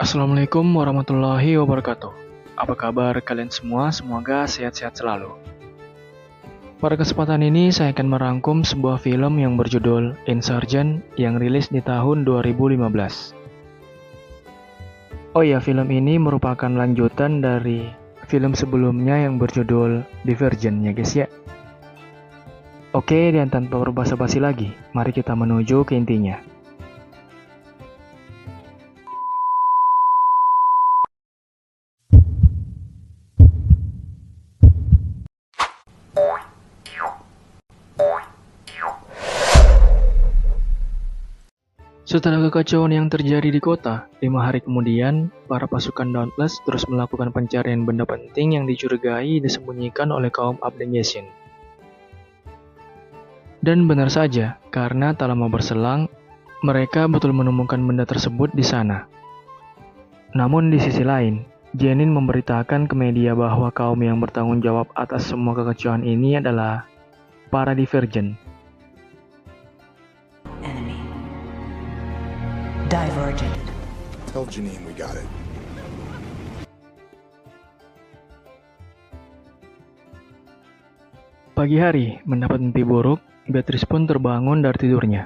Assalamualaikum warahmatullahi wabarakatuh. Apa kabar kalian semua? Semoga sehat-sehat selalu. Pada kesempatan ini saya akan merangkum sebuah film yang berjudul Insurgent yang rilis di tahun 2015. Oh ya, film ini merupakan lanjutan dari film sebelumnya yang berjudul Divergent ya guys ya. Oke, dan tanpa berbasa-basi lagi, mari kita menuju ke intinya. Setelah kekacauan yang terjadi di kota, 5 hari kemudian, para pasukan Dauntless terus melakukan pencarian benda penting yang dicurigai disembunyikan oleh kaum Abnegation. Dan benar saja, karena tak lama berselang, mereka betul menemukan benda tersebut di sana. Namun di sisi lain, Jenin memberitakan ke media bahwa kaum yang bertanggung jawab atas semua kekacauan ini adalah para Divergent. Divergent. Tell Janine we got it. Pagi hari, mendapat mimpi buruk, Beatrice pun terbangun dari tidurnya.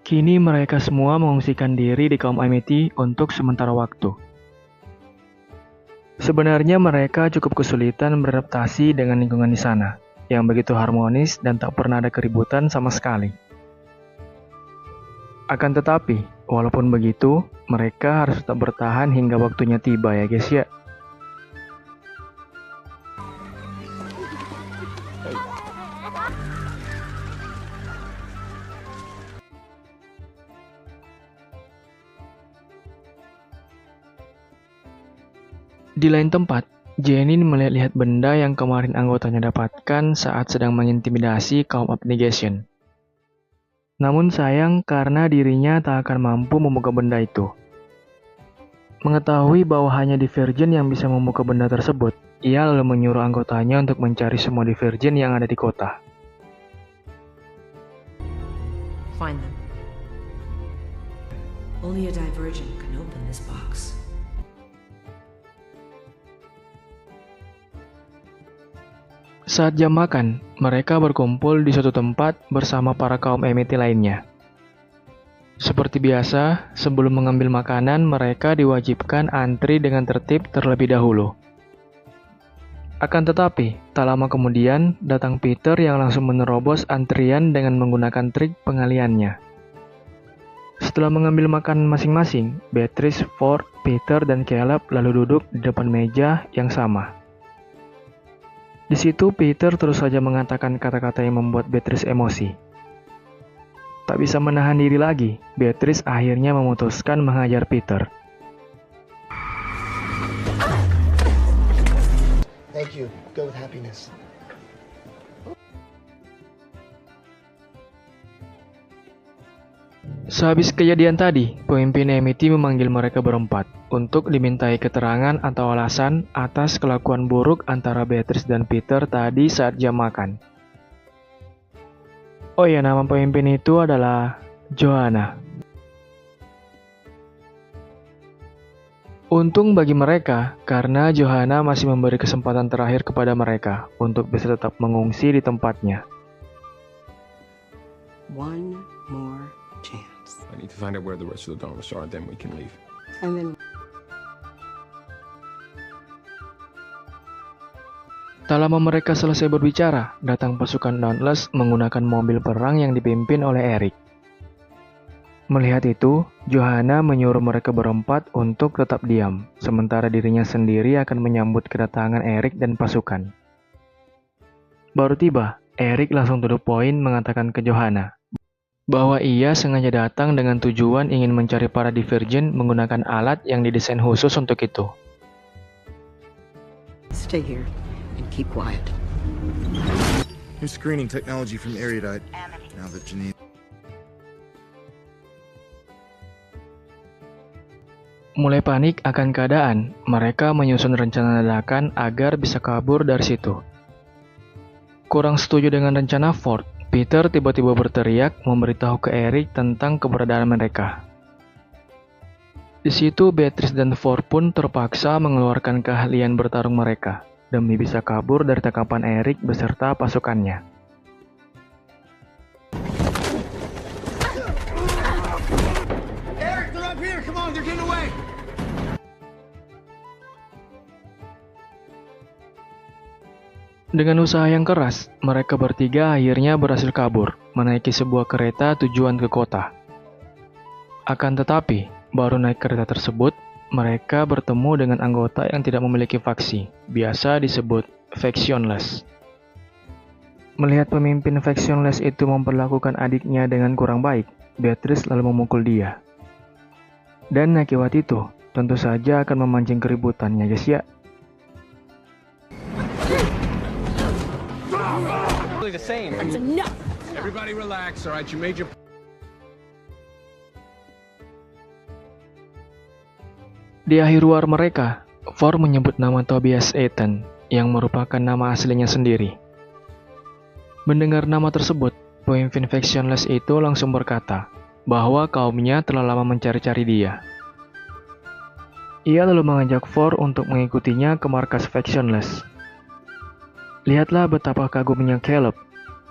Kini mereka semua mengungsikan diri di kaum Amity untuk sementara waktu. Sebenarnya mereka cukup kesulitan beradaptasi dengan lingkungan di sana, yang begitu harmonis dan tak pernah ada keributan sama sekali. Akan tetapi, walaupun begitu, mereka harus tetap bertahan hingga waktunya tiba ya guys ya. Di lain tempat, Jenin melihat-lihat benda yang kemarin anggotanya dapatkan saat sedang mengintimidasi kaum Abnegation. Namun sayang karena dirinya tak akan mampu membuka benda itu. Mengetahui bahwa hanya Divergent yang bisa membuka benda tersebut, ia lalu menyuruh anggotanya untuk mencari semua Divergent yang ada di kota. Find them. Only a Divergent can open this box. Saat jam makan, mereka berkumpul di suatu tempat bersama para kaum Amity lainnya. Seperti biasa, sebelum mengambil makanan, mereka diwajibkan antri dengan tertib terlebih dahulu. Akan tetapi, tak lama kemudian, datang Peter yang langsung menerobos antrian dengan menggunakan trik pengaliannya. Setelah mengambil makanan masing-masing, Beatrice, Ford, Peter, dan Caleb lalu duduk di depan meja yang sama. Di situ Peter terus saja mengatakan kata-kata yang membuat Beatrice emosi. Tak bisa menahan diri lagi, Beatrice akhirnya memutuskan menghajar Peter. Thank you. Go with happiness. Sehabis kejadian tadi, pemimpin Amity memanggil mereka berempat untuk dimintai keterangan atau alasan atas kelakuan buruk antara Beatrice dan Peter tadi saat jam makan. Oh ya, nama pemimpin itu adalah Johanna. Untung bagi mereka, karena Johanna masih memberi kesempatan terakhir kepada mereka untuk bisa tetap mengungsi di tempatnya. One more chance. I need to find out where the rest of the Dauntless are, then we can leave. And then Tak lama mereka selesai berbicara, datang pasukan Dauntless menggunakan mobil perang yang dipimpin oleh Eric. Melihat itu, Johanna menyuruh mereka berempat untuk tetap diam, sementara dirinya sendiri akan menyambut kedatangan Eric dan pasukan. Baru tiba, Eric langsung to the point mengatakan ke Johanna bahwa ia sengaja datang dengan tujuan ingin mencari para Divergent menggunakan alat yang didesain khusus untuk itu. stay here and keep quiet. New screening technology from Erudite. Now that Janine... Mulai panik akan keadaan, mereka menyusun rencana dadakan agar bisa kabur dari situ. Kurang setuju dengan rencana Ford, Peter tiba-tiba berteriak memberitahu ke Eric tentang keberadaan mereka. Di situ Beatrice dan Ford pun terpaksa mengeluarkan keahlian bertarung mereka demi bisa kabur dari tangkapan Eric beserta pasukannya. Eric, they're up here! Come on, they're getting away! Dengan usaha yang keras, mereka bertiga akhirnya berhasil kabur, menaiki sebuah kereta tujuan ke kota. Akan tetapi, baru naik kereta tersebut, mereka bertemu dengan anggota yang tidak memiliki faksi, biasa disebut factionless. Melihat pemimpin factionless itu memperlakukan adiknya dengan kurang baik, Beatrice lalu memukul dia. Dan akibat itu, tentu saja akan memancing keributan, ya guys ya. The same. Everybody relax, all right? You made your... Di akhir war mereka, Ford menyebut nama Tobias Ethan, yang merupakan nama aslinya sendiri. Mendengar nama tersebut, pemimpin factionless itu langsung berkata bahwa kaumnya telah lama mencari-cari dia. Ia lalu mengajak Ford untuk mengikutinya ke markas factionless. Lihatlah betapa kagumnya Caleb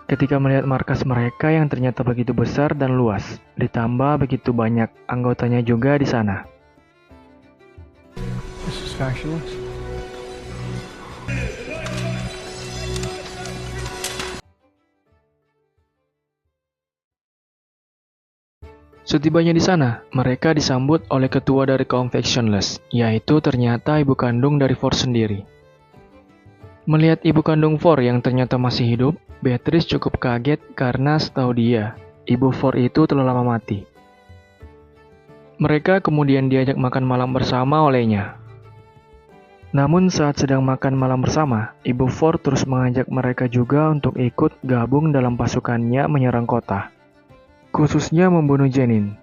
ketika melihat markas mereka yang ternyata begitu besar dan luas, ditambah begitu banyak anggotanya juga di sana. This is factionless. Setibanya di sana, mereka disambut oleh ketua dari kaum factionless, yaitu ternyata ibu kandung dari Ford sendiri. Melihat ibu kandung Ford yang ternyata masih hidup, Beatrice cukup kaget karena setahu dia, ibu Ford itu telah lama mati. Mereka kemudian diajak makan malam bersama olehnya. Namun saat sedang makan malam bersama, ibu Ford terus mengajak mereka juga untuk ikut gabung dalam pasukannya menyerang kota, khususnya membunuh Janine.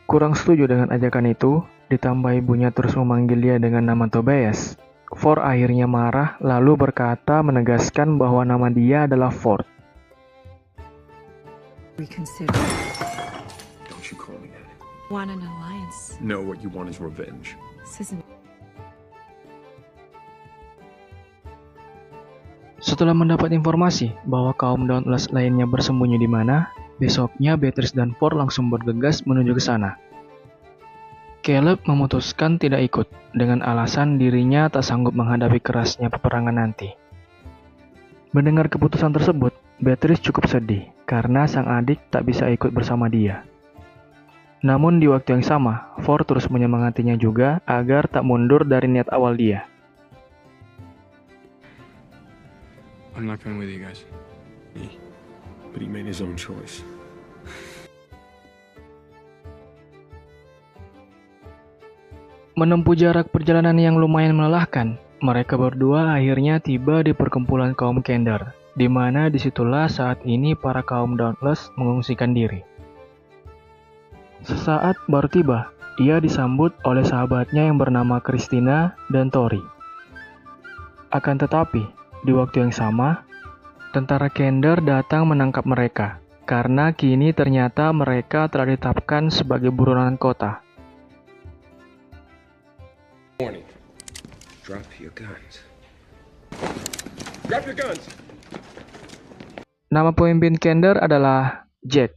Kurang setuju dengan ajakan itu, ditambah ibunya terus memanggil dia dengan nama Tobias. Ford akhirnya marah lalu berkata menegaskan bahwa nama dia adalah Ford. Reconsider. Don't you call me that. Want an alliance? No, what you want is revenge. This isn't. Setelah mendapat informasi bahwa kaum Dauntless lainnya bersembunyi di mana, besoknya Beatrice dan Ford langsung bergegas menuju ke sana. Caleb memutuskan tidak ikut, dengan alasan dirinya tak sanggup menghadapi kerasnya peperangan nanti. Mendengar keputusan tersebut, Beatrice cukup sedih, karena sang adik tak bisa ikut bersama dia. Namun di waktu yang sama, Ford terus menyemangatinya juga agar tak mundur dari niat awal dia. I'm not coming with you guys. But he made his own choice. Menempuh jarak perjalanan yang lumayan melelahkan, mereka berdua akhirnya tiba di perkumpulan kaum Kender, di mana disitulah saat ini para kaum Dauntless mengungsikan diri. Sesaat baru tiba, ia disambut oleh sahabatnya yang bernama Christina dan Tori. Akan tetapi, di waktu yang sama, tentara Kender datang menangkap mereka, karena kini ternyata mereka telah ditetapkan sebagai buronan kota. Warning. Drop your guns. Drop your guns! Nama pemimpin Kender adalah Jack.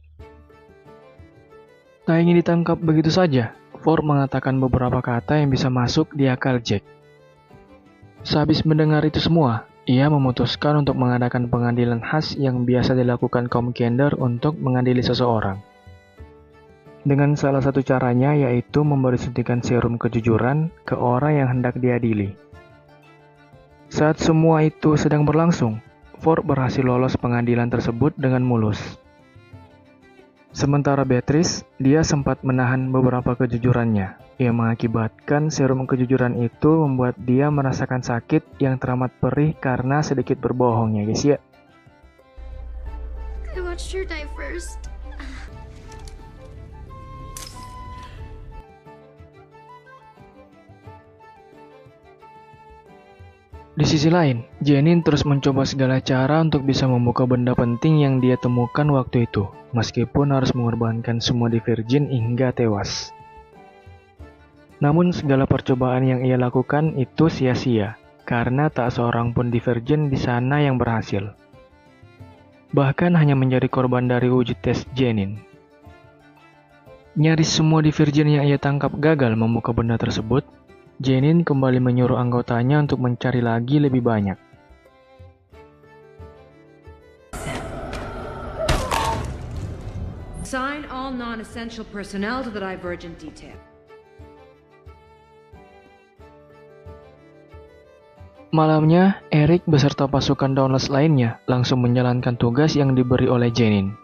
Tak ingin ditangkap begitu saja, Ford mengatakan beberapa kata yang bisa masuk di akal Jack. Sehabis mendengar itu semua, ia memutuskan untuk mengadakan pengadilan khas yang biasa dilakukan kaum Kender untuk mengadili seseorang. Dengan salah satu caranya yaitu memberi suntikan serum kejujuran ke orang yang hendak diadili. Saat semua itu sedang berlangsung, Ford berhasil lolos pengadilan tersebut dengan mulus. Sementara Beatrice, dia sempat menahan beberapa kejujurannya, yang mengakibatkan serum kejujuran itu membuat dia merasakan sakit yang teramat perih karena sedikit berbohong ya guys ya. I watched her die first. Di sisi lain, Janine terus mencoba segala cara untuk bisa membuka benda penting yang dia temukan waktu itu, meskipun harus mengorbankan semua di Virgin hingga tewas. Namun segala percobaan yang ia lakukan itu sia-sia, karena tak seorang pun Divergent di sana yang berhasil. Bahkan hanya menjadi korban dari uji tes janin. Nyaris semua Divergent yang ia tangkap gagal membuka benda tersebut, Janin kembali menyuruh anggotanya untuk mencari lagi lebih banyak. Assign all non-essential personnel to the Divergent detail. Malamnya, Eric beserta pasukan Dauntless lainnya langsung menjalankan tugas yang diberi oleh Janin.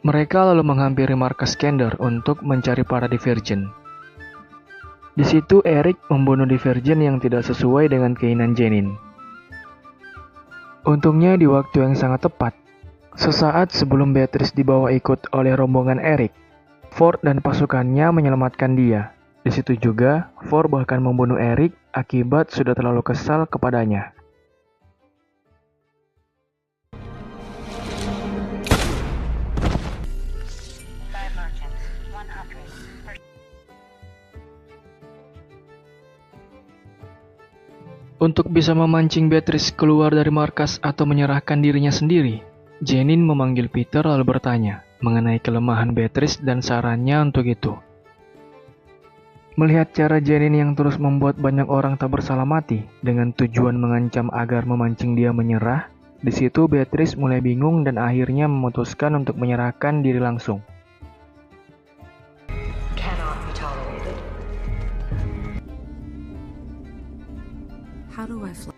Mereka lalu menghampiri markas Skandar untuk mencari para Divergent. Di situ Eric membunuh Divergent yang tidak sesuai dengan keinginan Janin. Untungnya di waktu yang sangat tepat, sesaat sebelum Beatrice dibawa ikut oleh rombongan Eric, Ford dan pasukannya menyelamatkan dia. Di situ juga, Ford bahkan membunuh Eric akibat sudah terlalu kesal kepadanya. Untuk bisa memancing Beatrice keluar dari markas atau menyerahkan dirinya sendiri, Janin memanggil Peter lalu bertanya mengenai kelemahan Beatrice dan sarannya untuk itu. Melihat cara Janin yang terus membuat banyak orang tak bersalah mati dengan tujuan mengancam agar memancing dia menyerah, di situ Beatrice mulai bingung dan akhirnya memutuskan untuk menyerahkan diri langsung. Cannot be tolerated. How do I fly?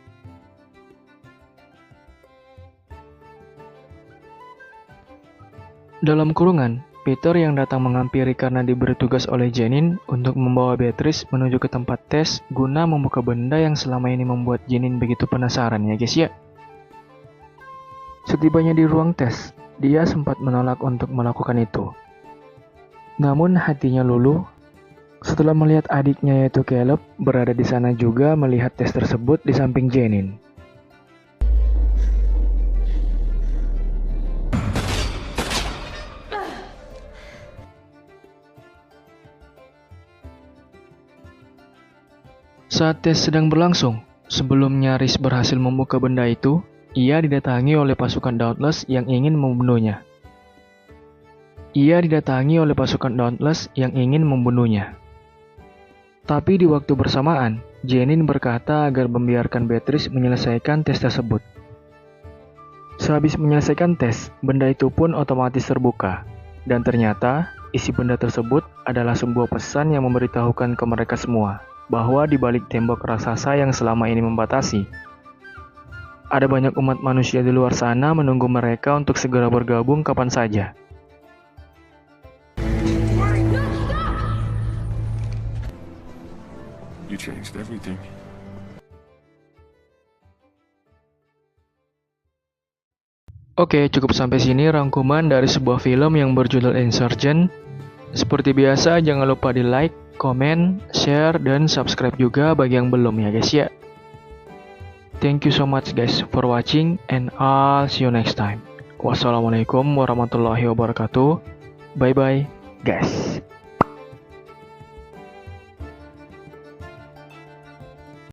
Dalam kurungan, Peter yang datang menghampiri karena diberi tugas oleh Janin untuk membawa Beatrice menuju ke tempat tes guna membuka benda yang selama ini membuat Janin begitu penasaran ya guys ya. Setibanya di ruang tes, dia sempat menolak untuk melakukan itu. Namun hatinya luluh setelah melihat adiknya yaitu Caleb berada di sana juga melihat tes tersebut di samping Janin. Saat tes sedang berlangsung, sebelum nyaris berhasil membuka benda itu, ia didatangi oleh pasukan Dauntless yang ingin membunuhnya. Tapi di waktu bersamaan, Janin berkata agar membiarkan Beatrice menyelesaikan tes tersebut. Sehabis menyelesaikan tes, benda itu pun otomatis terbuka. Dan ternyata, isi benda tersebut adalah sebuah pesan yang memberitahukan ke mereka semua bahwa di balik tembok raksasa yang selama ini membatasi, ada banyak umat manusia di luar sana menunggu mereka untuk segera bergabung kapan saja. You changed everything. Oke, cukup sampai sini rangkuman dari sebuah film yang berjudul Insurgent. Seperti biasa, jangan lupa di like, komen, share, dan subscribe juga bagi yang belum ya guys ya. Thank you so much guys for watching and I'll see you next time. Wassalamualaikum warahmatullahi wabarakatuh. Bye bye guys.